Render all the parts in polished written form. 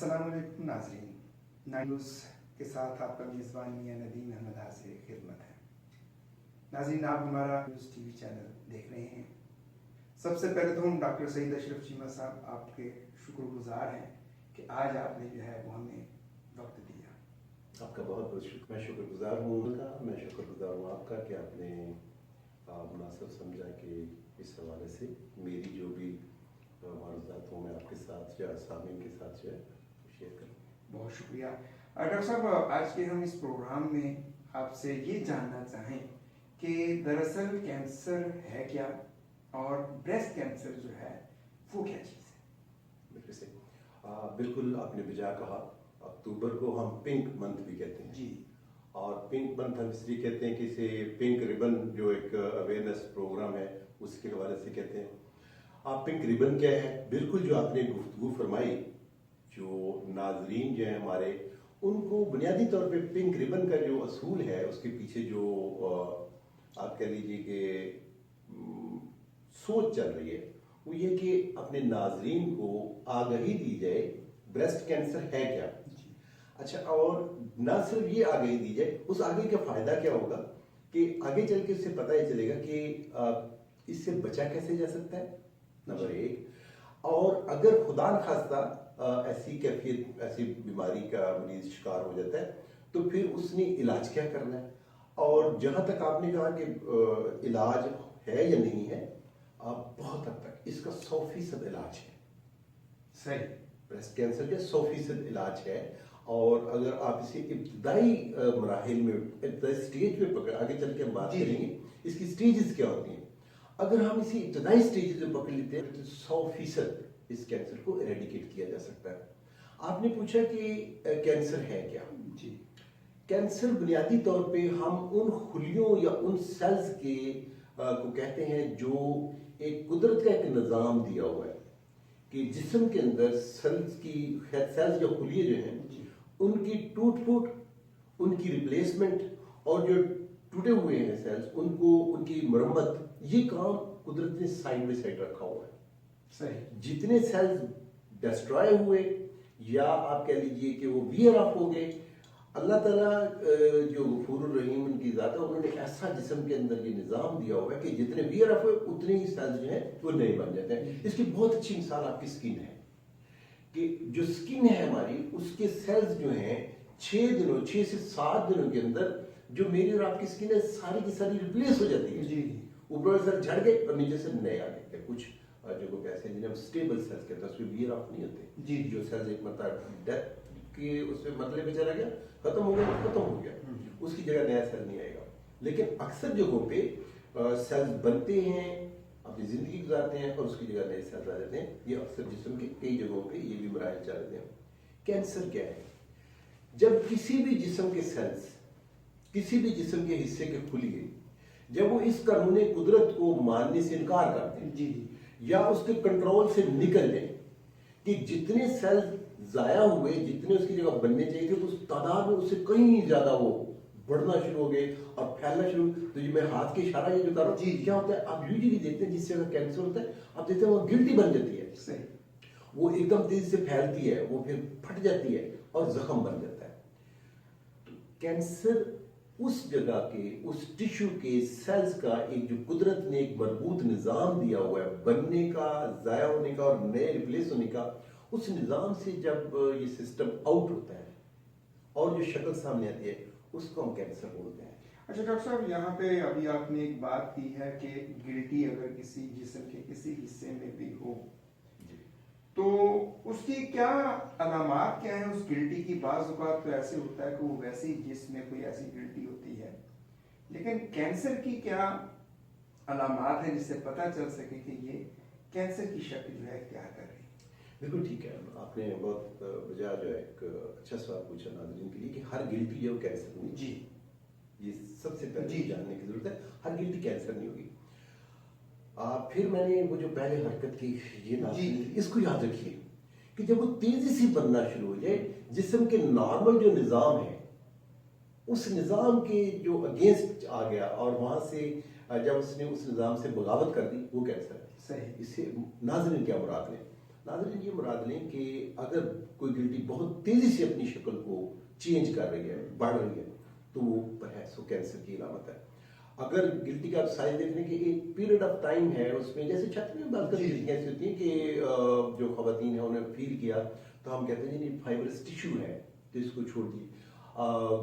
السلام علیکم ناظرین، نیوز کے ساتھ آپ کا میزبان میاں ندیم احمد حاضر خدمت ہے۔ ناظرین، آپ ہمارا نیوز ٹی وی چینل دیکھ رہے ہیں۔ سب سے پہلے تو ہم ڈاکٹر سعید اشرف چیمہ صاحب آپ کے شکر گزار ہیں کہ آج آپ نے جو ہے وہ ہمیں وقت دیا۔ آپ کا بہت بہت شکریہ، میں شکر گزار ہوں میں شکر گزار ہوں آپ کا کہ آپ نے مناسب سمجھا کہ اس حوالے سے میری جو بھی معروضات ہوں میں آپ کے ساتھ یا سامعین کے ساتھ جو ہے شیئر کروں۔ بہت شکریہ ڈاکٹر صاحب۔ آج کے ہم اس پروگرام میں آپ سے یہ جاننا چاہیں کہ دراصل کینسر ہے کیا اور بریسٹ کینسر جو ہے وہ کیا چیز ہے؟ بالکل صحیح، بالکل آپ نے بجا کہا۔ اکتوبر کو ہم پنک منتھ بھی کہتے ہیں جی، اور پنک منتھ ہم اس لیے کہتے ہیں کہ اسے پنک ریبن جو ایک اویئرنیس پروگرام ہے اس کے حوالے سے کہتے ہیں۔ پنک ریبن کیا ہے؟ بالکل جو آپ نے گفتگو فرمائی، جو ناظرین جو ہیں ہمارے ان کو بنیادی طور پہ پنک ریبن کا جو اصول ہے اس کے پیچھے جو آپ کہہ لیجیے کہ سوچ چل رہی ہے وہ یہ کہ اپنے ناظرین کو آگاہی دی جائے بریسٹ کینسر ہے کیا۔ اچھا، اور نہ صرف یہ آگاہی دی جائے، اس آگے کا فائدہ کیا ہوگا کہ آگے چل کے اس سے پتہ ہی چلے گا کہ اس سے بچا کیسے جا سکتا ہے، نمبر ایک۔ اور اگر خدا نخواستہ ایسی کیفیت ایسی بیماری کا مریض شکار ہو جاتا ہے تو پھر اس نے علاج کیا کرنا ہے۔ اور جہاں تک آپ نے کہا کہ علاج ہے یا نہیں ہے، بہت حد تک اس کا 100% علاج ہے۔ صحیح، بریسٹ کینسر کا 100% علاج ہے۔ اور اگر آپ اسے ابتدائی مراحل میں ابتدائی سٹیج پہ پکڑ، آگے چل کے ہم بات کریں گے اس کی سٹیجز کیا ہوتی ہیں، اگر ہم اسی ابتدائی سٹیجز میں پکڑ لیتے ہیں تو 100% اس کینسر کو ایریڈیکیٹ کیا جا سکتا ہے۔ آپ نے پوچھا کہ کینسر ہے کیا؟ جی، کینسر بنیادی طور پہ ہم ان خلیوں یا ان سیلز کے کو کہتے ہیں جو ایک قدرت کا ایک نظام دیا ہوا ہے کہ جسم کے اندر سیلز یا خلیے جو ہیں ان کی ٹوٹ پھوٹ، ان کی ریپلیسمنٹ اور جو ٹوٹے ہوئے ہیں سیلز ان کی مرمت، یہ کام قدرت نے سائڈ بائی سائڈ رکھا ہوا ہے۔ صحیح، جتنے سیلز ڈسٹرائے ہوئے یا آپ کہہ لیجئے کہ وہ ویئر آف ہو گئے، اللہ تعالیٰ جو غفور الرحیم ان کی ذات ہے، انہوں نے ایسا جسم کے اندر یہ نظام دیا ہوا ہے کہ جتنے ویئر آف ہوئے اتنے ہی سیلز جو ہیں وہ نئے بن جاتے ہیں۔ اس کی بہت اچھی مثال آپ کی سکن ہے کہ جو سکن ہے ہماری، اس کے سیلز جو ہیں 6 سے 7 دنوں کے اندر جو میری اور آپ کی سکن ہے ساری کی ساری ریپلیس ہو جاتی ہے۔ جی، اوپر سے جھڑ گئے اور نیچے سے نئے آ گئے۔ کچھ جو کو کہتے ہیں جنہیں سٹیبل سیلز کہتے ہیں، اس میں ویئر آف نہیں ہوتے۔ جی، جو سیلز ایک مرتبہ ڈیتھ کے اس میں مرحلے پہ چلا گیا، ختم ہو گیا، اس کی جگہ نیا سیل نہیں آئے گا۔ لیکن اکثر جگہوں پہ سیلز بنتے ہیں، اپنی زندگی گزارتے ہیں اور اس کی جگہ نئے سیلز آ جاتے ہیں۔ یہ اکثر جسم کے کئی جگہوں پہ یہ بھی مراحل چل رہے ہیں۔ کینسر کیا ہے؟ جب کسی بھی جسم کے سیلز، کسی بھی جسم کے حصے کے خلیے جب وہ اس قانون قدرت کو ماننے سے انکار کرتے ہیں جی، یا اس کے کنٹرول سے نکل جائیں کہ جتنے سیلز ضائع ہوئے، جتنے اس کی جگہ بننے چاہیے تھے، اس تعداد میں اس سے کہیں زیادہ وہ بڑھنا شروع ہو گئے اور پھیلنا شروع۔ تو یہ میں ہاتھ کے اشارہ یہ جو کر رہا ہوں، کیا ہوتا ہے آپ یوزلی دیکھتے ہیں جس سے اگر کینسر ہوتا ہے آپ دیکھتے ہیں وہ گلٹی بن جاتی ہے، صحیح، وہ ایک دم تیزی سے پھیلتی ہے، وہ پھر پھٹ جاتی ہے اور زخم بن جاتا ہے۔ تو کینسر اس جگہ کے، اس ٹیشو کے سیلز کا ایک جو قدرت نے ایک مربوط نظام دیا ہوا ہے بننے کا، ضائع ہونے کا اور نئے ریپلیس ہونے کا، اس نظام سے جب یہ سسٹم آؤٹ ہوتا ہے اور جو شکل سامنے آتی ہے اس کو ہم کینسر بولتے ہیں۔ اچھا ڈاکٹر صاحب، یہاں پہ ابھی آپ نے ایک بات کی ہے کہ گلٹی اگر کسی جسم کے کسی حصے میں بھی ہو تو اس کی کیا علامات کیا ہیں؟ اس گلٹی کی بعض اوقات تو ایسے ہوتا ہے کہ وہ ویسے ہی جسم میں کوئی ایسی گلٹی ہوتی ہے، لیکن کینسر کی کیا علامات ہیں جس سے پتہ چل سکے کہ یہ کینسر کی شکل جو ہے اختیار کر رہی ہے؟ بالکل ٹھیک ہے، آپ نے بہت وجہ جو ہے ایک اچھا سوال پوچھا ناظرین کے لیے کہ ہر گلٹی جو کینسر نہیں۔ جی، یہ سب سے پہلے جاننے کی ضرورت ہے، ہر گلٹی کینسر نہیں ہوگی۔ پھر میں نے وہ جو پہلے حرکت کی یہ اس کو یاد رکھیے کہ جب وہ تیزی سے بننا شروع ہو جائے، جسم کے نارمل جو نظام ہے اس نظام کے جو اگینسٹ آ گیا اور وہاں سے جب اس نے اس نظام سے بغاوت کر دی، وہ کینسر ہے۔ صحیح، اس سے ناظرین کیا مراد ہے؟ नाज़रीन ये मुराद लें कि अगर कोई गिल्टी बहुत तेज़ी से अपनी शक्ल को चेंज कर रही है, बढ़ रही है, तो वो परहैज़ वो कैंसर की अलामत है। अगर गिल्टी का आप साइज देखने की एक पीरियड ऑफ टाइम है, उसमें जैसे छत में बात करते हैं ऐसी होती है कि जो खवातीन है उन्हें फील किया तो हम कहते हैं जी फाइबरस टिश्यू है तो इसको छोड़ दिए।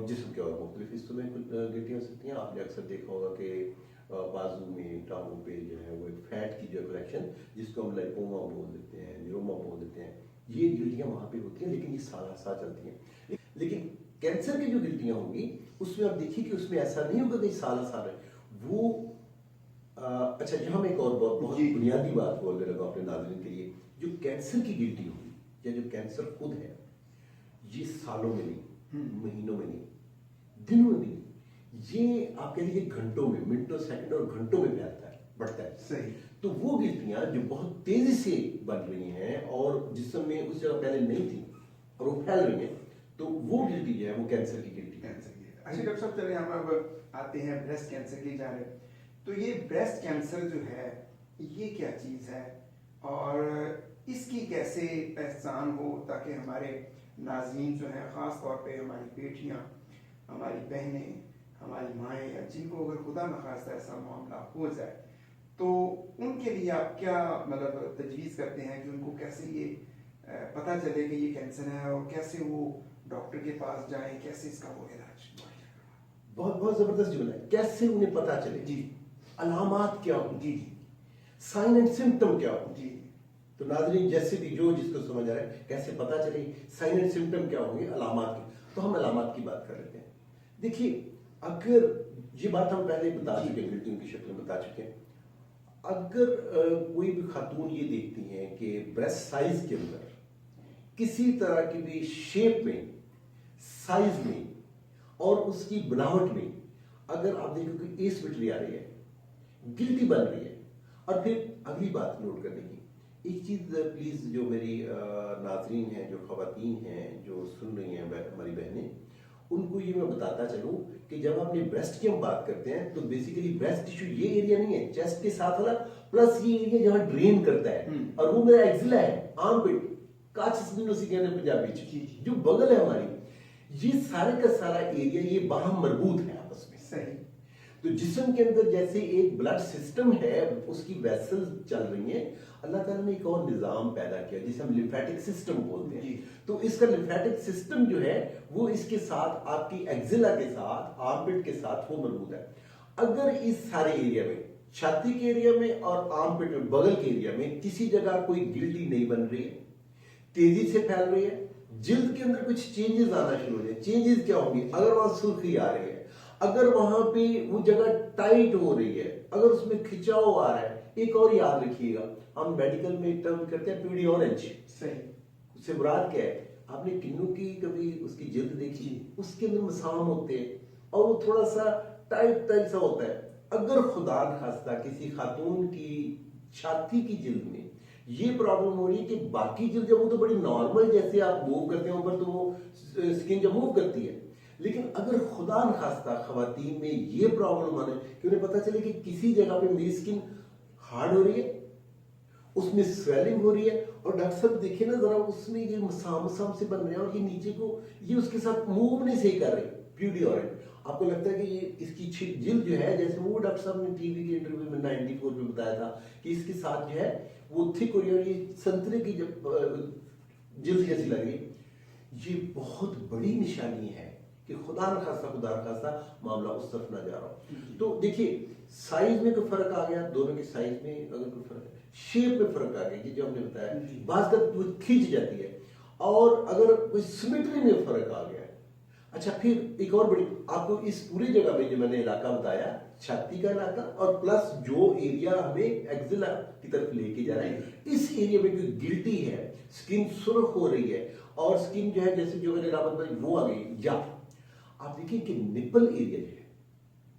जिस्म के और मुख्तलिफ हिस्सों में कुछ गिल्टियाँ हो सकती हैं। आपने अक्सर देखा होगा कि बाजू में, टांगों पे जो है वो एक फैट की जो कलेक्शन जिसको हम लाइपोमा बोल देते हैं, न्यूरोमा बोल देते हैं, ये गिल्टियाँ वहाँ पे होती हैं, लेकिन ये साल साल चलती हैं। लेकिन कैंसर की जो गिल्टियाँ होंगी उसमें आप देखिए कि उसमें ऐसा नहीं होगा कि साल साल है वो। अच्छा, यहाँ मैं एक और बहुत बुनियादी बात बोलने लगा अपने नाज़रीन के लिए। जो कैंसर की गिल्टी होगी या जो कैंसर खुद है, ये सालों में नहीं, महीनों में नहीं, दिनों में नहीं, ये आप कह लीजिए घंटों में, मिनटों, सेकंड और घंटों में फैलता है, बढ़ता है। सही। तो वो गिल्टियाँ जो बहुत तेजी से बन रही हैं और जिस्म में उस जगह पहले नहीं थी और वो फैल रही हैं, तो वो गिल्टी जो है वो कैंसर की गिल्टी है। अच्छा डॉक्टर साहब, चलिए हम अब आते हैं ब्रेस्ट कैंसर की जानिब। तो ये ब्रेस्ट कैंसर जो है ये क्या चीज़ है और इसकी कैसे पहचान हो ताकि हमारे नाज़रीन जो हैं, ख़ास तौर पे हमारी बेटियां, हमारी बहनें, हमारी माएँ या जिनको अगर खुदा न खास्ता ऐसा मामला हो जाए तो उनके लिए आप क्या मतलब तजवीज़ करते हैं कि उनको कैसे ये पता चले कि ये कैंसर है और कैसे वो डॉक्टर के पास जाएं, कैसे इसका वो इलाज? बहुत बहुत ज़बरदस्त जुमला है। कैसे उन्हें पता चले? जी। अलामात क्या हो? जी। साइन एंड सिम्टम क्या हो? जी। तो नाज़रीन जैसे भी जो जिसको समझ आ रहा है, कैसे पता चले, साइन एंड सिम्टम क्या होंगे, अलामात की। तो हम अलामात की बात कर लेते हैं। देखिए, अगर ये बात हम पहले बता चुके हैं, गिल्टियों की शक्ल में बता चुके हैं। अगर कोई भी खातून ये देखती हैं कि ब्रेस्ट साइज के अंदर किसी तरह की भी शेप में, साइज में और उसकी बनावट में अगर आप देखो कि एसिमेट्री आ रही है, गिल्टी बन रही है, और फिर अगली बात नोट करने की एक चीज़ प्लीज़, जो मेरी नाज़रीन हैं, जो ख़वातीन हैं, जो सुन रही हैं, हमारी बहनें, उनको ये मैं बताता चलूँ कि जब आपने ब्रेस्ट की हम बात करते हैं तो बेसिकली ब्रेस्ट टिश्यू ये एरिया नहीं है चेस्ट के साथ वाला, प्लस ये एरिया जहाँ ड्रेन करता है, और वो मेरा एक्सिला है, आर्मपिट, पंजाबी जो बगल है हमारी, ये सारे का सारा एरिया ये बाहम मरबूत है आपस में। सही। तो जिस्म के अंदर जैसे एक ब्लड सिस्टम है, उसकी वेसल्स चल रही हैं, अल्लाह ताला ने एक और निज़ाम पैदा किया जिसे हम लिम्फेटिक सिस्टम बोलते हैं। तो इसका लिम्फेटिक सिस्टम जो है वो इसके साथ, आपकी एक्सिला के साथ, आर्मपिट के साथ वो मरबूत है। अगर इस सारे एरिया में, छाती के एरिया में और आर्मपिट में, बगल के एरिया में किसी जगह कोई गिल्टी नहीं बन रही है, तेजी से फैल रही है, जिल्द के अंदर कुछ चेंजेस आना शुरू हो जाए, चेंजेस क्या होंगे? अगर वहां सुर्खी आ रही है, अगर वहां पे वो जगह टाइट हो रही है, अगर उसमें खिंचाव आ रहा है, एक और याद रखिएगा, हम मेडिकल में एक टर्म करते हैं पीडी ऑरेंज। सही। उससे मुराद क्या है? आपने किन्नू की कभी उसकी जिल्द देखी? उसके अंदर मसाम होते हैं और वो थोड़ा सा टाइट टाइट सा होता है। अगर खुदा न खास्ता किसी खातून की छाती की जिल्द में ये प्रॉब्लम हो रही है कि बाकी जिल्द जब वो तो बड़ी नॉर्मल, जैसे आप मूव करते हैं ऊपर तो वो स्किन जब मूव करती है, लेकिन अगर खुदा न खास्ता खवातीन में ये प्रॉब्लम आने कि उन्हें पता चले कि किसी जगह पे मेरी स्किन हार्ड हो रही है, उसमें स्वेलिंग हो रही है, और डॉक्टर साहब देखिए ना जरा, उसमें ये मसाम से बन रहे हैं और ये नीचे को ये उसके साथ मूव नहीं सही कर रही, पीडी ऑरेंज, आपको लगता है कि ये इसकी जिल्द जो है, जैसे वो डॉक्टर साहब ने टीवी के इंटरव्यू में 94 में बताया था कि इसके साथ जो है वो थिक हो रही है और ये संतरे की जिल्द जैसी लग रही है। ये बहुत बड़ी निशानी है कि खुदा न खास्ता मामला उस तरफ ना जा रहा हो। तो देखिए, साइज में कोई फर्क आ गया, दोनों के साइज में अगर कोई फर्क है, शेप में फर्क आ गया, जो हमने बताया, बात वो खींच जाती है, और अगर कोई सिमेट्री में फर्क आ गया, अच्छा फिर एक और बड़ी, आपको इस पूरी जगह में जो मैंने इलाका बताया, छाती का इलाका और प्लस जो एरिया हमें एक्सिला की तरफ लेके जा रहा है, इस एरिया में कोई गिल्टी है, स्किन सुर्ख हो रही है और स्किन जो है जैसे जो मैंने इलाका बताई वो आ गई, या आप देखिए कि निपल एरिया जो है,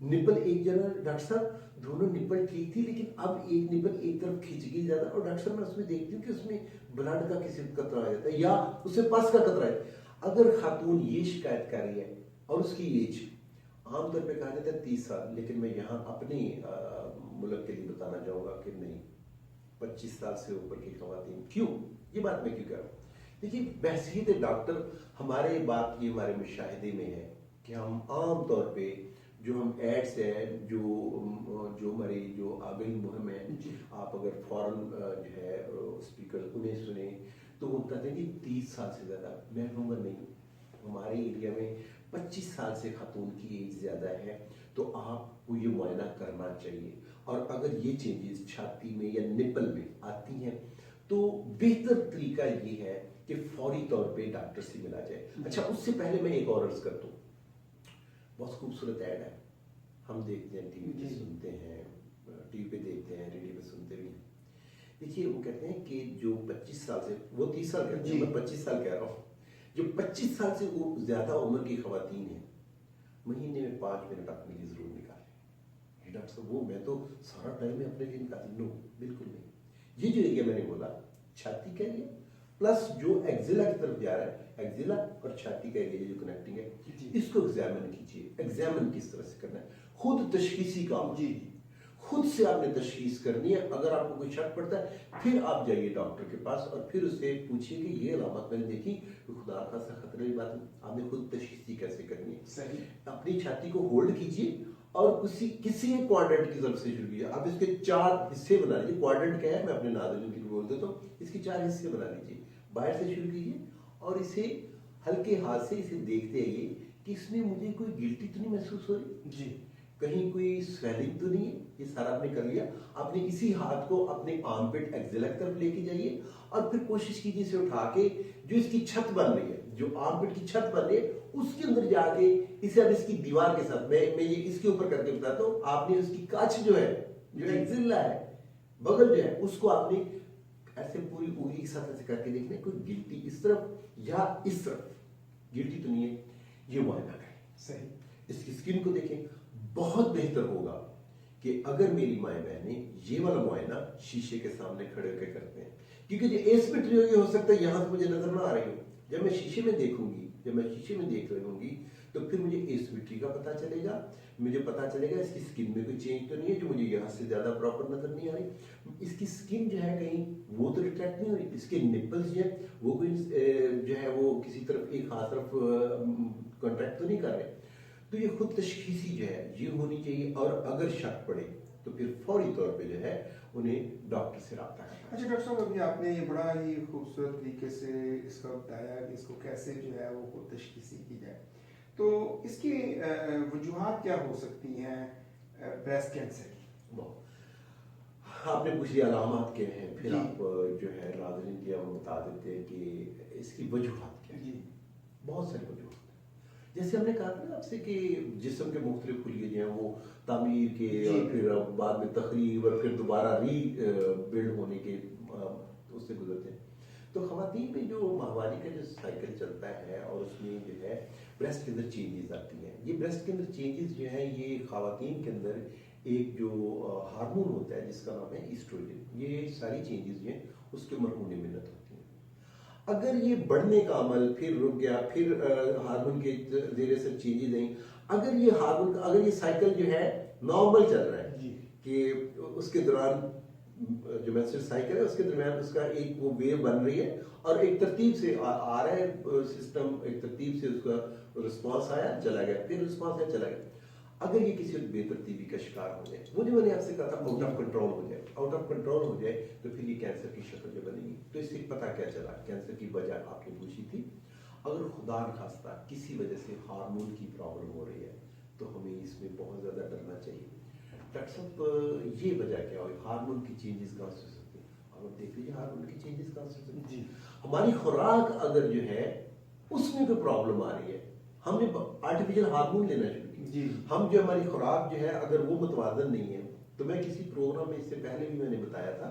निपल एक जगह डॉक्टर साहब दोनों निपल ठीक थी, लेकिन अब एक निपल एक तरफ खींच गई ज्यादा, और डॉक्टर साहब मैं उसमें देखती हूँ कि उसमें ब्लड का किसी कतरा आ जाता है या उसमें पस का कतरा है। अगर खातून ये शिकायत कर रही है और उसकी एज आमतौर पे कहा जाता है 30 साल, लेकिन मैं यहाँ अपनी मुल्क के लिए बताना चाहूँगा कि नहीं, 25 साल से ऊपर की खवातीन। क्यों ये बात मैं क्यों कह रहा हूँ? देखिए, बहसीत डॉक्टर हमारे बात ये हमारे मुशाहिदे में है कि हम आम तौर पे जो हम एड्स है जो हमारी जो आगाही मुहिम है, आप अगर फॉरेन जो है स्पीकर उन्हें सुने तो वो बताते हैं कि 30 साल से ज़्यादा। मैं कहूँगा नहीं, हमारे एरिया में 25 साल से खातून की एज ज़्यादा है तो आपको ये मुआयना करना चाहिए। और अगर ये चेंजेस छाती में या निपल में आती हैं तो बेहतर तरीका ये है कि फौरी तौर पे डॉक्टर से मिला जाए। अच्छा, उससे पहले मैं एक और अर्ज कर दूं, बहुत खूबसूरत ऐड है, हम देखते हैं टीवी पे, सुनते हैं टीवी पे, देखते हैं रेडियो पे, सुनते भी हैं। देखिए, वो कहते हैं कि जो 25 साल से, वो 30 साल कहते हैं, मैं 25 साल कह रहा हूँ, जो 25 साल से वो ज्यादा उम्र की खवातीन है, महीने में 5 मिनट अपने लिए जरूर निकालें। डॉक्टर साहब वो मैं तो सारा टाइम अपने लिए निकालती, नो बिल्कुल नहीं। ये जो एरिया मैंने बोला, छाती का एरिया प्लस जो एक्जिला की तरफ जा रहा है, एक्जिला और छाती का एरिया जो कनेक्टिंग है, इसको एग्जामिन कीजिए। एग्जामिन किस तरह से करना है, खुद तशखीसी काम, खुद से आपने तशखीस करनी है। अगर आपको कोई शक पड़ता है फिर आप जाइए डॉक्टर के पास और फिर उससे पूछिए कि ये अलामत मैंने देखी, खुदा खासा खतरे की बात है, आपने खुद तशखीसी कैसे करनी है। सही। अपनी छाती को होल्ड कीजिए और किसी एक क्वाड्रेंट की तरफ से शुरू कीजिए। आप इसके 4 हिस्से बना लीजिए। क्वाड्रेंट क्या है मैं अपने नाज़रीन के लिए बोल देता हूँ, इसके 4 हिस्से बना लीजिए। बाहर से शुरू कीजिए और इसे हल्के हाथ से इसे देखते आइए कि इसमें मुझे कोई गिल्टी तो नहीं महसूस हो रही जी, कहीं कोई स्वेलिंग तो नहीं है। ये सारा आपने कर लिया। आपने इसी हाथ को अपने आर्मपिट एक्सिला की तरफ लेके जाइए और फिर कोशिश कीजिए इसे उठा के जो इसकी छत बन रही है, जो आर्मपिट की छत बन रही है, उसके अंदर जाके इसे अब इसकी दीवार के साथ मैं ये इसके ऊपर करके बताता हूँ। आपने उसकी कच्छ जो है, जो एक्सिला है, बगल जो है, उसको आपने ऐसे पूरी उंगली के साथ ऐसे करके देखना है कोई गिल्टी इस तरफ या इस तरफ गिल्टी तो नहीं है, ये मुआयना करें। सही। इसकी स्किन को देखें। बहुत बेहतर होगा कि अगर मेरी माएँ बहनें ये वाला मुआयना शीशे के सामने खड़े होकर करते हैं, क्योंकि जो एसिमेट्री हो सकता है यहाँ से मुझे नजर ना आ रही हो, जब मैं शीशे में देखूंगी, जब मैं शीशे में देख रही होंगी तो फिर मुझे एसिमेट्री का पता चलेगा, मुझे पता चलेगा इसकी स्किन में कोई चेंज तो नहीं है जो मुझे यहाँ से ज्यादा प्रॉपर नजर नहीं आ रही, इसकी स्किन जो है कहीं वो तो रिट्रैक्ट नहीं हो रही, इसके निपल्स जो है वो कोई जो है वो किसी तरफ एक हाथ तरफ कॉन्ट्रैक्ट तो नहीं कर रहे। तो ये खुद तशखीसी जो है ये होनी चाहिए और अगर शक पड़े तो फिर फौरी तौर पे जो है उन्हें डॉक्टर से रब्ता करना। अच्छा डॉक्टर साहब, अभी आपने ये बड़ा ही खूबसूरत तरीके से इसका बताया कि इसको कैसे जो है वो खुद तशखीसी की जाए। तो इसकी वजूहात क्या हो सकती हैं ब्रेस्ट कैंसर की? आपने पूछ लिया अलामत क्या हैं, फिर आप जो है नाज़रीन की हम बता देते हैं कि इसकी वजूहात क्या है। बहुत सारी वजूहात, जैसे हमने कहा था ना आपसे कि जिस्म के मुख्तलिफ खुलिये जो हैं वो तामीर के और फिर बाद में तखरीब और फिर दोबारा बिल्ड होने के उससे गुजरते हैं। तो खवातीन में जो माहवारी का जो साइकिल चलता है और उसमें जो है ब्रेस्ट के अंदर चेंजेस आती हैं। ये ब्रेस्ट के अंदर चेंजेस जो हैं ये खवातीन के अंदर एक जो हार्मोन होता है जिसका नाम है ईस्ट्रोजन, ये सारी चेंजेस जो हैं उसके मरहून मिन्नत होती हैं। अगर ये बढ़ने का अमल फिर रुक गया, फिर हार्मोन के ज़रिए से चेंजेस आई, अगर ये हार्मोन का अगर ये साइकिल जो है नॉर्मल चल रहा है कि उसके दौरान जो मेंस्ट्रुअल साइकिल है उसके दरमियान उसका एक वो वेव बन रही है और एक तरतीब से आ रहा है सिस्टम, एक तरतीब से उसका रिस्पॉन्स आया चला गया, फिर रिस्पॉन्स आया चला गया। अगर ये किसी बेतरतीबी का शिकार हो जाए, वो जो मैंने आपसे कहा था आउट ऑफ कंट्रोल हो जाए, आउट ऑफ कंट्रोल हो जाए तो फिर ये कैंसर की शक्ल जो बनेगी। तो इससे पता क्या चला, कैंसर की वजह आपने पूछी थी। अगर खुदा न खास्ता किसी वजह से हार्मोन की प्रॉब्लम हो रही है तो हमें इसमें बहुत ज़्यादा डरना चाहिए। डॉक्टर साहब ये वजह क्या हो, हार्मोन की चेंजेस कहाँ से हो सकती है? आप देख लीजिए हार्मोन की चेंजेस कहाँ से हो सकती है। हमारी खुराक अगर जो है उसमें कोई प्रॉब्लम आ रही है, हमने आर्टिफिशियल हार्मोन लेना शुरू किया, हम जो हमारी खुराक जो है अगर वो मुतवाज़न नहीं है, तो मैं किसी प्रोग्राम में इससे पहले भी मैंने बताया था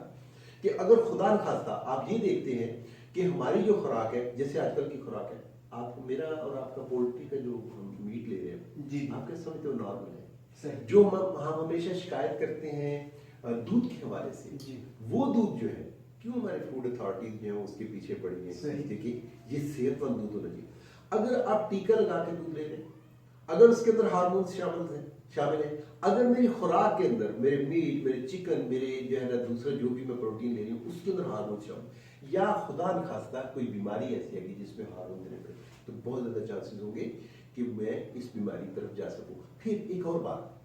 कि अगर खुदा न खास्ता आप ये देखते हैं कि हमारी जो खुराक है, जैसे आजकल की खुराक है, आपको मेरा और आपका पोल्ट्री का जो हम मीट ले रहे हैं आप क्या समझते हो नॉर्मल है। जो हम हमेशा शिकायत करते हैं दूध के हवाले से, वो दूध जो है क्यों हमारे फूड अथॉरिटीज जो है उसके पीछे पड़ी है। देखिए ये सेहतमंद दूध होना चाहिए। अगर आप टीका लगा के दूध ले रहे हैं, अगर उसके अंदर हार्मोन शामिल हैं شامل ہے. اگر میری خوراک کے اندر میرے میٹ، میرے چکن، میرے جو ہے نا دوسرا جو بھی میں پروٹین لے رہی ہوں اس کے اندر ہارمون شامل، یا خدا نخواستہ کوئی بیماری ایسی آئے گی جس میں ہارمون دینے پڑے، تو بہت زیادہ چانسز ہوں گے کہ میں اس بیماری کی طرف جا سکوں. پھر ایک اور بات،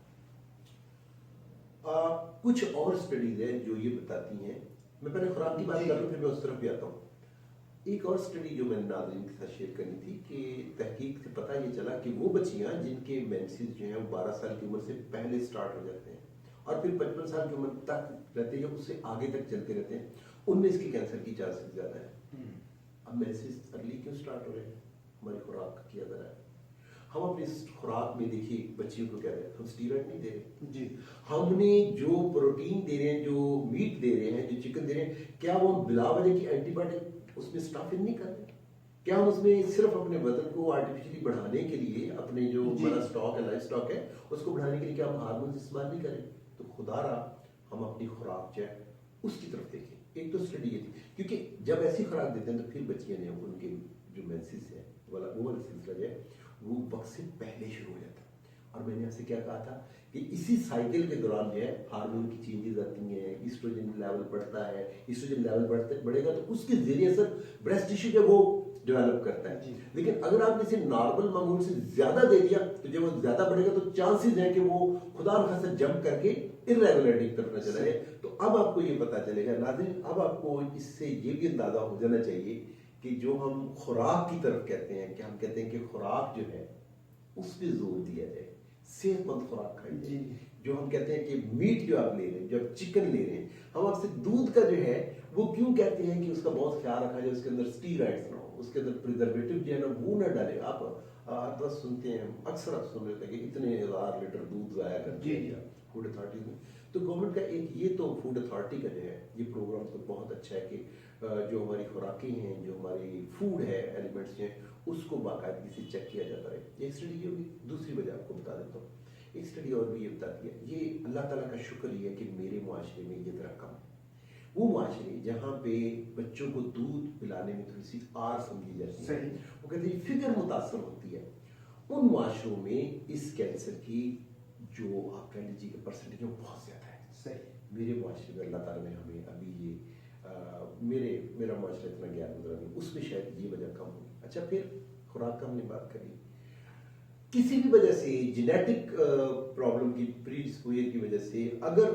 کچھ اور اسٹڈیز ہیں جو یہ بتاتی ہیں، میں پہلے خوراک کی بات کر لوں پھر میں اس طرف بھی آتا ہوں. ایک اور اسٹڈی جو میں نے ناظرین کے ساتھ شیئر کرنی تھی کہ تحقیق سے پتہ یہ چلا کہ وہ بچیاں جن کے مینسز جو ہیں وہ 12 سال کی عمر سے پہلے سٹارٹ ہو جاتے ہیں اور پھر 55 سال کی عمر تک رہتے ہیں، اس سے آگے تک چلتے رہتے ہیں، ان میں اس کی کینسر کی چانسز زیادہ ہیں. اب مینسز ارلی کیوں سٹارٹ ہو رہے ہیں؟ ہماری خوراک کیا ذرا ہے. ہم اپنی خوراک میں دیکھیے بچیوں کو کیا رہے ہیں، ہم اسٹیرائڈ نہیں دے رہے جی، ہم نے جو پروٹین دے رہے ہیں، جو میٹ دے رہے ہیں، جو چکن دے رہے ہیں، کیا وہ بلا وجہ کی اینٹی بایوٹک اس میں اسٹاف ان نہیں کر رہے؟ کیا ہم اس میں صرف اپنے بدن کو آرٹیفیشلی بڑھانے کے لیے، اپنے جو ہمارا اسٹاک ہے، لائف اسٹاک ہے، اس کو بڑھانے کے لیے کیا ہم ہارمونز استعمال نہیں کریں؟ تو خدا رہا ہم اپنی خوراک جو ہے اس کی طرف دیکھیں. ایک تو اسٹڈی یہ تھی، کیونکہ جب ایسی خوراک دیتے ہیں تو پھر بچیاں نے ان کے جو مینسز ہے وہ والا سلسلہ جو ہے وہ وقت سے پہلے شروع ہو جاتا ہے. اور میں نے آپ سے کیا کہا تھا کہ اسی سائیکل کے دوران جو ہے ہارمون کی چینجز آتی ہیں، ایسٹروجن لیول بڑھتا ہے، ایسٹروجن لیول بڑھے گا تو اس کے ذریعے اثر بریسٹ ٹیشو جو وہ ڈیولپ کرتا ہے. لیکن اگر آپ نے اسے نارمل معمول سے زیادہ دے دیا تو جب وہ زیادہ بڑھے گا تو چانسز ہیں کہ وہ خدا نخواستہ جمپ کر کے ارریگولرٹی کی طرف نہ چلا جائے. تو اب آپ کو یہ پتا چلے گا ناظرین، اب آپ کو اس سے یہ بھی اندازہ ہو جانا چاہیے کہ جو ہم خوراک کی طرف کہتے ہیں، کہ ہم کہتے ہیں کہ خوراک جو ہے اس پہ زور دیا جائے، صحت مند خوراک کھائی جائے. جو ہم کہتے ہیں کہ میٹ جو آپ لے رہے ہیں، جو آپ چکن لے رہے ہیں، ہم آپ سے دودھ کا جو ہے وہ کیوں کہتے ہیں کہ اس کا بہت خیال رکھا جائے، اس کے اندر اسٹیرائڈز نہ ہو، اس کے اندر پریزرویٹو جو ہے نا وہ نہ ڈالے. آپ ہر بس سنتے ہیں، اکثر آپ سن رہے تھے کہ اتنے 1000 لیٹر دودھ ضائع کرتے ہیں فوڈ اتھارٹی میں. تو گورنمنٹ کا ایک یہ تو فوڈ اتھارٹی کا جو ہے یہ پروگرام تو بہت اچھا ہے کہ جو ہماری خوراکیں ہیں، جو ہماری فوڈ ہے، ایلیمنٹس ہیں، اس کو باقاعدگی سے چیک کیا جاتا ہے. یہ اسٹڈی یہ ہوگی. دوسری وجہ آپ کو بتا دیتا ہوں، ایک اسٹڈی اور بھی یہ بتاتی ہے، یہ اللہ تعالیٰ کا شکر یہ ہے کہ میرے معاشرے میں یہ طرح کم ہے. وہ معاشرے جہاں پہ بچوں کو دودھ پلانے میں تھوڑی سی آر سمجھی جاتی ہے، وہ کہتے ہیں فکر متاثر ہوتی ہے، ان معاشروں میں اس کینسر کی جو آپ کہہ لیجیے کہ پرسنٹیج بہت زیادہ ہے. صحیح. میرے معاشرے میں اللہ تعالیٰ نے ہمیں ابھی یہ میرا معاشرہ اتنا گیان گزرا نہیں، اس میں شاید یہ وجہ کم ہوگی. اچھا، پھر خوراک کا ہم نے بات کری. کسی بھی وجہ سے جینیٹک پرابلم کی پری ڈسپوزر کی وجہ سے اگر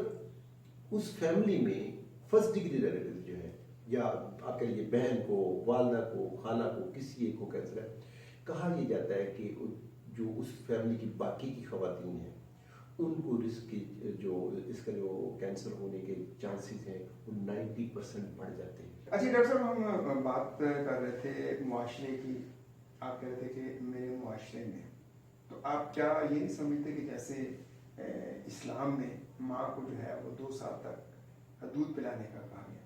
اس فیملی میں فرسٹ ڈگری ریلیٹیو جو ہے، یا آپ کہہ لیجیے بہن کو، والدہ کو، خالہ کو، کسی ایک کو کینسر ہے، کہا یہ جاتا ہے کہ جو اس فیملی کی باقی کی خواتین ہیں ان کو رسک کی جو اس کا جو کینسر ہونے کے چانسز ہیں وہ 90% بڑھ جاتے ہیں. اچھا ڈاکٹر صاحب، ہم بات کر رہے تھے معاشرے کی، آپ کہہ رہے تھے کہ میرے معاشرے میں، تو آپ کیا یہ نہیں سمجھتے کہ جیسے اسلام میں ماں کو جو ہے وہ 2 سال تک دودھ پلانے کا کہا گیا،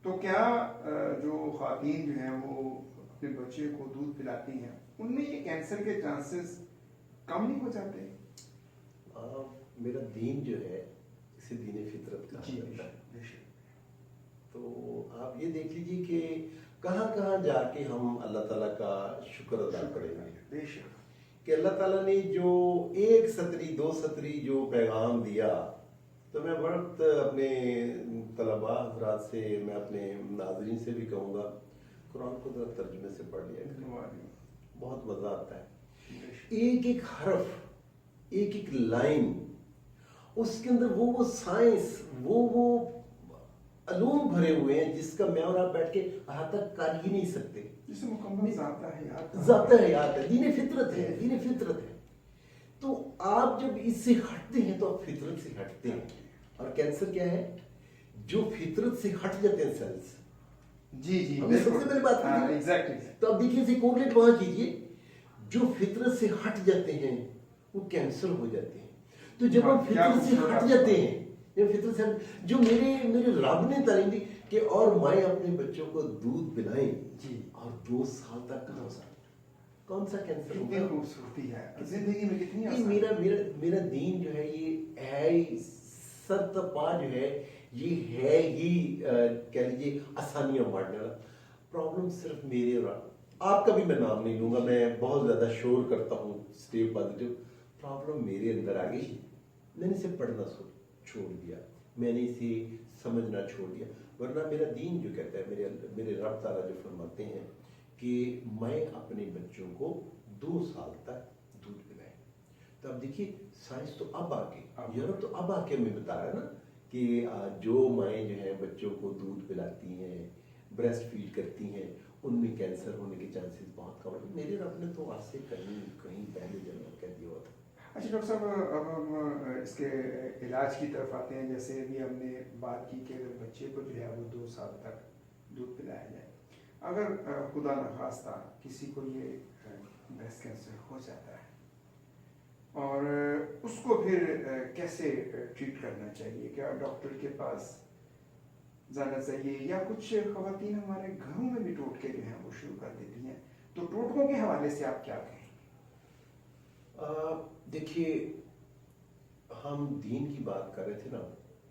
تو کیا جو خواتین جو ہیں وہ اپنے بچے کو دودھ پلاتی ہیں ان میں یہ کینسر کے چانسز کم نہیں ہو جاتے؟ میرا دین جو ہے اسے دین فطرت کہا جاتا ہے. تو آپ یہ دیکھ لیجیے کہ کہاں کہاں جا کے ہم اللہ تعالیٰ کا شکر ادا کریں گے کہ اللہ تعالیٰ نے جو 1 سطری 2 سطری جو پیغام دیا. تو میں وقت اپنے طلباء حضرات سے، میں اپنے ناظرین سے بھی کہوں گا، قرآن کو ذرا ترجمے سے پڑھ لیا کریں، بہت مزہ آتا ہے. ایک ایک حرف، ایک ایک لائن، اس کے اندر وہ سائنس، وہ علوم بھرے ہوئے ہیں جس کا میں اور آپ بیٹھ کے احاطہ کر ہی نہیں سکتے. جسے مکمل ذات حیات ہے، دین فطرت ہے، دین فطرت ہے. تو آپ جب اس سے ہٹتے ہیں تو آپ فطرت سے ہٹتے ہیں. اور کینسر کیا ہے؟ جو فطرت سے ہٹ جاتے ہیں سیلز. جی ہم نے سب سے پہلے بات کی. تو اب دیکھیے اسے کوریلیٹ وہاں کیجیے، جو فطرت سے ہٹ جاتے ہیں وہ کینسر ہو جاتے ہیں. تو جب ہم فطرت سے ہٹ جاتے ہیں، فطرت سے جو میرے رب نے تعلیم دی کہ اور مائیں اپنے بچوں کو دودھ پلائیں اور 2 سال تک کون سا کینسر کتنی خوبصورتی ہے زندگی میں، کتنی میرا دین جو ہے یہ ہے سر تپا جو ہے یہ ہے ہی کہہ لیجیے آسانیاں بانٹنے والا. پرابلم صرف میرے اور آپ کا بھی میں نام نہیں لوں گا، میں بہت زیادہ شور کرتا ہوں اسٹے پازیٹیو. प्रॉब्लम मेरे अंदर आ गई, मैंने इसे पढ़ना छोड़ दिया, मैंने इसे समझना छोड़ दिया। वरना मेरा दीन जो कहता है, मेरे रब ताला जो फरमाते हैं कि मैं अपने बच्चों को 2 साल तक दूध पिलाएं। तो अब देखिए साइंस तो अब आके, यूरोप तो अब आके हमें बता रहा है ना कि जो माएँ जो हैं बच्चों को दूध पिलाती हैं, ब्रेस्ट फीड करती हैं, उनमें कैंसर होने के चांसेस बहुत कम है। मेरे रब ने तो आज से कहीं पहले जन्म कह दिया होता। अच्छा डॉक्टर साहब, अब हम इसके इलाज की तरफ आते हैं। जैसे अभी हमने बात की कि अगर बच्चे को जो है वो 2 साल तक दूध पिलाया जाए, अगर खुदा न खास्ता किसी को ये ब्रेस्ट कैंसर हो जाता है और उसको फिर कैसे ट्रीट करना चाहिए? क्या डॉक्टर के पास जाना चाहिए, या कुछ खवातीन हमारे घरों में भी टोटके जो हैं वो शुरू कर देती हैं, तो टोटकों के हवाले से आप क्या कहें? देखिए, हम दीन की बात कर रहे थे ना,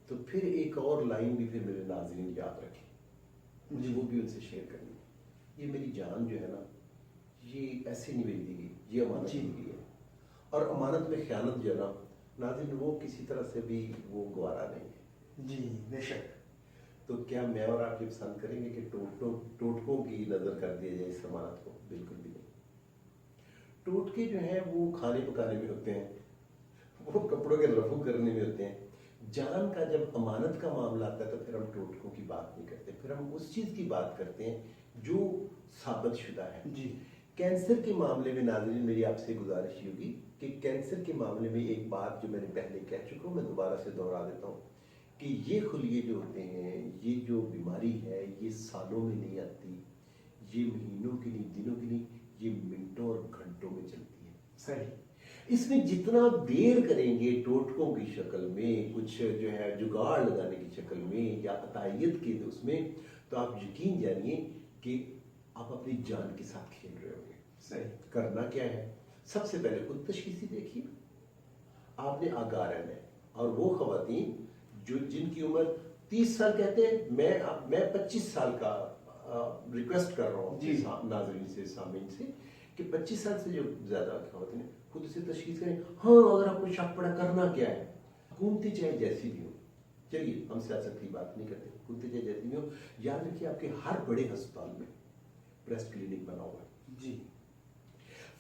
तो फिर एक और लाइन भी फिर मेरे नाज़रीन याद रखें, मुझे वो भी उनसे शेयर करनी है। ये मेरी जान जो है ना, ये ऐसे नहीं भेज दी गई, ये अमानत दी गई है। और अमानत में ख़यानत जो है ना नाज़रीन, वो किसी तरह से भी वो गवारा नहीं है। जी बेशक। तो क्या मैं और आप ये पसंद करेंगे कि टोटकों की नज़र कर दिया जाए इस अमानत को? बिल्कुल भी नहीं। टोटके जो हैं वो खाने पकाने में होते हैं, वो कपड़ों के रफू करने में होते हैं। जान का जब अमानत का मामला आता है तो फिर हम टोटकों की बात नहीं करते, फिर हम उस चीज़ की बात करते हैं जो साबित शुदा है। जी। कैंसर के मामले में नाज़रीन मेरी आपसे गुजारिश होगी कि कैंसर के मामले में एक बात जो मैंने पहले कह चुका हूँ, मैं दोबारा से दोहरा देता हूँ कि ये खुलिये जो होते हैं, ये जो बीमारी है, ये सालों में नहीं आती, ये महीनों की नहीं, दिनों की नहीं, ये मिनटों और घंटों में चलती है। सही। इसमें जितना देर करेंगे टोटकों की शक्ल में, कुछ जो है जुगाड़ लगाने की शक्ल में या अतायत के उसमें, तो आप यकीन जानिए कि आप अपनी जान के साथ खेल रहे होंगे। सही। करना क्या है? सबसे पहले खुद तशखीसी देखिए, आपने आगाह रहना है। और वो खवातीन जो जिनकी उम्र 30 साल कहते हैं, मैं 25 साल का रिक्वेस्ट कर रहा हूँ नाज़रीन से, सामीन से, कि 25 साल से जो ज़्यादा खवातीन हैं खुद से तशखीस करें। हाँ, अगर आपको शक पड़ा, करना क्या है? हुकूमती चाहे जैसी भी हो, चलिए हम सियासत की बात नहीं करते, हुकूमती चाहे जैसी भी हो, याद रखिए आपके हर बड़े अस्पताल में ब्रेस्ट क्लिनिक बना हुआ है। जी।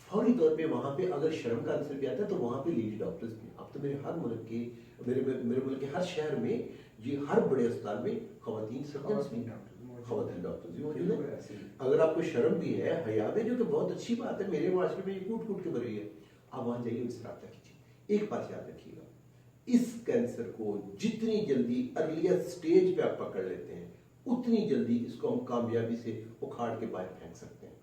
फौरी तौर पे वहाँ पे अगर शर्म का आंसर भी आता है तो वहाँ पे लेडी डॉक्टर्स भी। अब तो मेरे हर मुल्क के मेरे मुल्क के हर शहर में, ये हर बड़े अस्पताल में खवातीन सर्जन्स भी, खवातीन डॉक्टर्स भी मौजूद है। अगर आपको शर्म भी है, हया भी, जो कि बहुत अच्छी बात है, मेरे माशरे में ये कूट कूट के भरी है, आप वहाँ जाइए, उनसे रब्ता कीजिए। एक बात याद रखिएगा, इस कैंसर को जितनी जल्दी अर्लीस्ट स्टेज पे आप पकड़ लेते हैं, उतनी जल्दी इसको हम कामयाबी से उखाड़ के बाहर फेंक सकते हैं।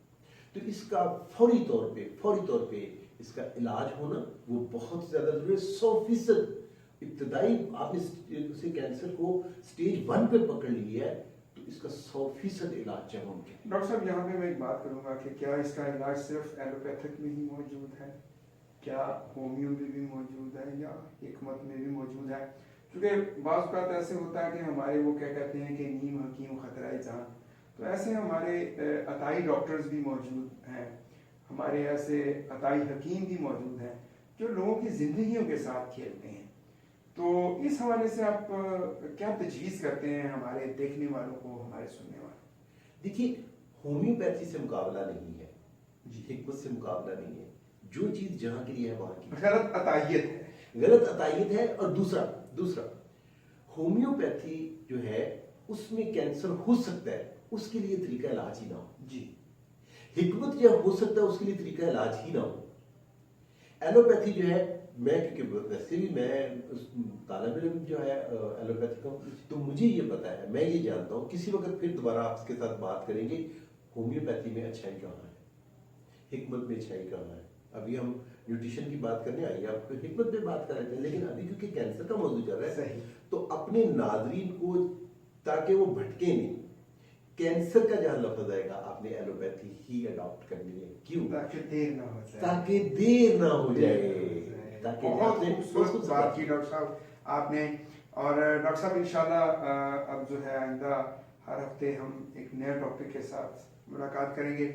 तो इसका फौरी तौर पे इसका इलाज होना वो बहुत ज़्यादा ज़रूरी है। 100% इब्तदाई आपने उसे कैंसर को स्टेज 1 पे पकड़ लिया है तो इसका 100% इलाज चाहिए मुमकिन। डॉक्टर साहब, यहाँ पे मैं एक बात करूँगा कि क्या इसका इलाज सिर्फ एलोपैथिक में ही मौजूद है, क्या होम्यो में भी मौजूद है, या हिकमत में भी मौजूद है? क्योंकि बाज़ बात ऐसे होता है कि हमारे वो क्या कहते हैं कि नीम हकीम खतरा जान, तो ऐसे हमारे अताई डॉक्टर्स भी मौजूद हैं, हमारे ऐसे अताई हकीम भी मौजूद हैं जो लोगों की ज़िंदगियों के साथ खेलते हैं। तो इस हवाले से आप क्या तजवीज़ करते हैं हमारे देखने वालों को, हमारे सुनने वालों को? देखिए, होम्योपैथी से मुकाबला नहीं है, हिकमत से मुकाबला नहीं है। जो चीज़ जहाँ के लिए है वहाँ की गलत अतायत है, गलत अतायत है। और दूसरा होम्योपैथी जो है उसमें कैंसर हो सकता है, उसके लिए तरीका इलाज ही ना हो। जी। हिकमत जब हो सकता है उसके लिए तरीका इलाज ही ना हो। एलोपैथी जो है, मैं क्योंकि वैसे भी मैं तालिब इल्म जो है एलोपैथी का, तो मुझे ये पता है, मैं ये जानता हूँ। किसी वक्त फिर दोबारा आपके साथ बात करेंगे होम्योपैथी में अच्छाई कहाँ है, हिकमत में अच्छाई कहाँ है। अभी हम न्यूट्रिशन की बात करने आइए, आपको हिकमत पे बात कर रहे थे, लेकिन अभी क्योंकि कैंसर का मौजूद चल रहा है, सही। तो अपने नाजरीन को, ताकि वो भटके नहीं, कैंसर का जहां लफ्ज आएगा आपने एलोपैथी ही अडॉप्ट करनी है। क्यों? ताकि देर ना हो जाए, ताकि बहुत आपने खूबसूरत बात की डॉक्टर साहब आपने। और डॉक्टर साहब इंशाल्लाह अब जो है आइंदा हर हफ्ते हम एक नए टॉपिक के साथ मुलाकात करेंगे।